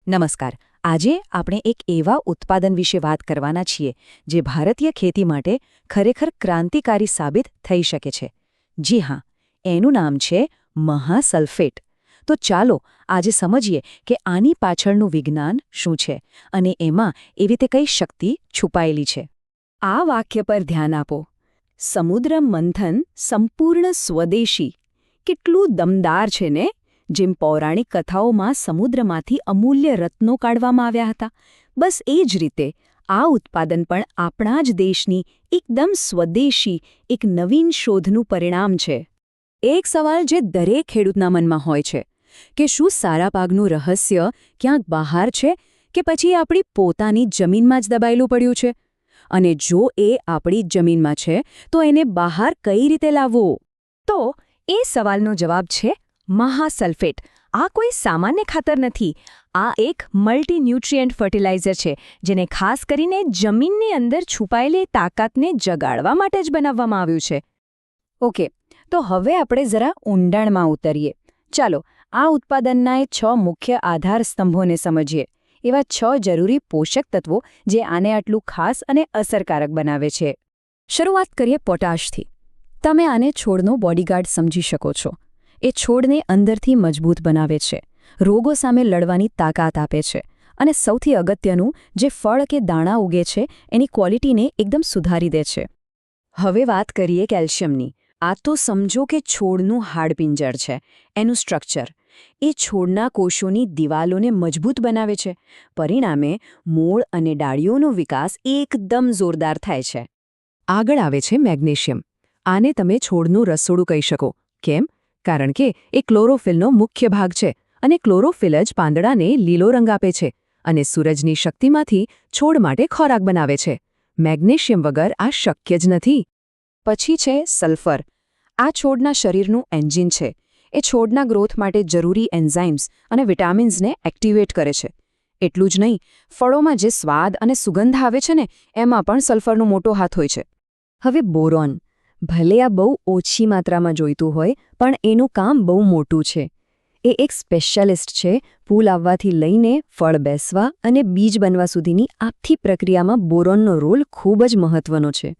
નમસ્કાર. આજે આપણે એક એવા ઉત્પાદન વિશે વાત કરવાના છીએ જે ભારતીય ખેતી માટે ખરેખર ક્રાંતિકારી સાબિત થઈ શકે છે. જી હા, એનું નામ છે મહાસલ્ફેટ. તો ચાલો આજે સમજીએ કે આની પાછળનું વિજ્ઞાન શું છે અને એમાં એવી રીતે કઈ શક્તિ છુપાયેલી છે. આ વાક્ય પર ધ્યાન આપો. સમુદ્ર મંથન સંપૂર્ણ સ્વદેશી. કેટલું દમદાર છે ને! જેમ પૌરાણિક કથાઓમાં સમુદ્રમાંથી અમૂલ્ય રત્નો કાઢવામાં આવ્યા હતા, બસ એ જ રીતે આ ઉત્પાદન પણ આપણા જ દેશની એકદમ સ્વદેશી એક નવીન શોધનું પરિણામ છે. એક સવાલ જે દરેક ખેડૂતના મનમાં હોય છે કે શું સારા પાકનું રહસ્ય ક્યાંક બહાર છે કે પછી આપણી પોતાની જમીનમાં જ દબાયેલું પડ્યું છે? અને જો એ આપણી જ જમીનમાં છે તો એને બહાર કઈ રીતે લાવવું? તો એ સવાલનો જવાબ છે મહાસલ્ફેટ. આ કોઈ સામાન્ય ખાતર નથી. આ એક મલ્ટીન્યુટ્રિયન્ટ ફર્ટિલાઇઝર છે જેને ખાસ કરીને જમીનની અંદર છુપાયેલી તાકાતને જગાડવા માટે જ બનાવવામાં આવ્યું છે. ઓકે, તો હવે આપણે જરા ઊંડાણમાં ઉતરીએ. ચાલો આ ઉત્પાદનના એ 6 મુખ્ય આધાર સ્તંભોને સમજીએ. એવા 6 જરૂરી પોષક તત્વો જે આને આટલું ખાસ અને અસરકારક બનાવે છે. શરૂઆત કરીએ પોટાશથી. તમે આને છોડનો બોડીગાર્ડ સમજી શકો છો. એ છોડને અંદરથી મજબૂત બનાવે છે, રોગો સામે લડવાની તાકાત આપે છે અને સૌથી અગત્યનું, જે ફળ કે દાણા ઉગે છે એની ક્વોલિટીને એકદમ સુધારી દે છે. હવે વાત કરીએ કેલ્શિયમની. આ તો સમજો કે છોડનું હાડપિંજર છે, એનું સ્ટ્રક્ચર. એ છોડના કોષોની દિવાલોને મજબૂત બનાવે છે. પરિણામે મૂળ અને ડાળીઓનો વિકાસ એકદમ જોરદાર થાય છે. આગળ આવે છે મેગ્નેશિયમ. આને તમે છોડનું રસોડું કહી શકો. કેમ? કારણ કે એ ક્લોરોફિલનો મુખ્ય ભાગ છે અને ક્લોરોફિલ જ પાંદડાને લીલો રંગ આપે છે અને સૂરજની શક્તિમાંથી છોડ માટે ખોરાક બનાવે છે. મેગ્નેશિયમ વગર આ શક્ય જ નથી. પછી છે સલ્ફર. આ છોડના શરીરનું એન્જિન છે. એ છોડના ગ્રોથ માટે જરૂરી એન્ઝાઇમ્સ અને વિટામિન્સને એક્ટિવેટ કરે છે. એટલું જ નહીં, ફળોમાં જે સ્વાદ અને સુગંધ આવે છે ને, એમાં પણ સલ્ફરનો મોટો હાથ હોય છે. હવે બોરોન. ભલે આ બહુ ઓછી માત્રામાં જોઈતું હોય, પણ એનું કામ બહુ મોટું છે. એ એક સ્પેશિયાલિસ્ટ છે. ફૂલ આવવાથી લઈને ફળ બેસવા અને બીજ બનવા સુધીની આખી પ્રક્રિયામાં બોરોનનો રોલ ખૂબ જ મહત્વનો છે.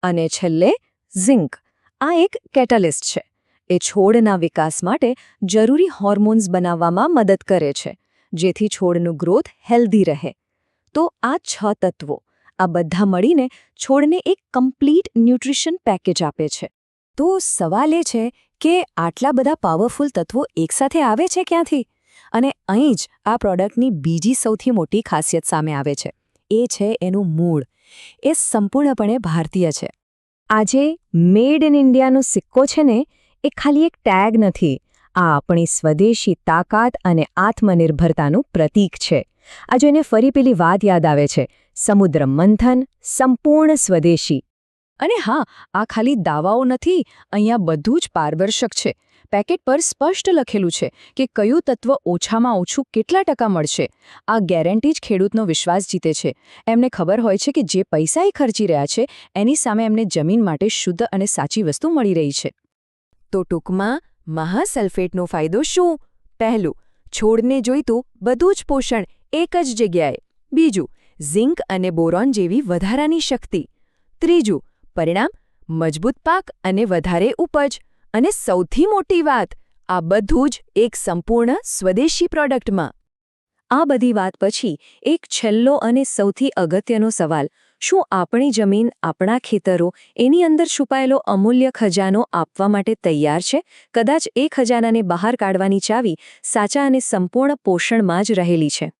અને છેલ્લે ઝિંક. આ એક કેટાલિસ્ટ છે. એ છોડના વિકાસ માટે જરૂરી હોર્મોન્સ બનાવવામાં મદદ કરે છે, જેથી છોડનું ગ્રોથ હેલ્ધી રહે. તો આ 6 તત્વો, આ બધા મળીને છોડને એક કમ્પ્લીટ ન્યુટ્રિશન પેકેજ આપે છે. તો સવાલ એ છે કે આટલા બધા પાવરફુલ તત્વો એકસાથે આવે છે ક્યાંથી? અને અહીં જ આ પ્રોડક્ટની બીજી સૌથી મોટી ખાસિયત સામે આવે છે. એ છે એનું મૂળ. એ સંપૂર્ણપણે ભારતીય છે. આજે મેડ ઇન ઇન્ડિયાનો સિક્કો છે ને, એ ખાલી એક ટેગ નથી. આ આપણી સ્વદેશી તાકાત અને આત્મનિર્ભરતાનું પ્રતીક છે. આ જોઈને ફરી પેલી વાત યાદ આવે છે, સમુદ્ર મંથન સંપૂર્ણ સ્વદેશી. અને હા, આ ખાલી દાવાઓ નથી. અહીંયા બધું જ પારદર્શક છે. પેકેટ પર સ્પષ્ટ લખેલું છે કે કયું તત્વ ઓછામાં ઓછું કેટલા ટકા મળશે. આ ગેરંટી જ ખેડૂતનો વિશ્વાસ જીતે છે. એમને ખબર હોય છે કે જે પૈસા એ ખર્ચી રહ્યા છે એની સામે એમને જમીન માટે શુદ્ધ અને સાચી વસ્તુ મળી રહી છે. તો ટૂંકમાં મહાસલ્ફેટનો ફાયદો શું? પહેલું, છોડને જોઈતું બધું જ પોષણ એક જ જગ્યાએ. બીજું, ઝિંક અને બોરોન જેવી વધારાની શક્તિ. ત્રીજું, પરિણામ મજબૂત પાક અને વધારે ઉપજ. અને સૌથી મોટી વાત, આ બધું જ એક સંપૂર્ણ સ્વદેશી પ્રોડક્ટમાં. આ બધી વાત પછી એક છેલ્લો અને સૌથી અગત્યનો સવાલ, શું આપણી જમીન, આપણા ખેતરો એની અંદર છુપાયેલો અમૂલ્ય ખજાનો આપવા માટે તૈયાર છે? કદાચ એ ખજાનાને બહાર કાઢવાની ચાવી સાચા અને સંપૂર્ણ પોષણમાં જ રહેલી છે.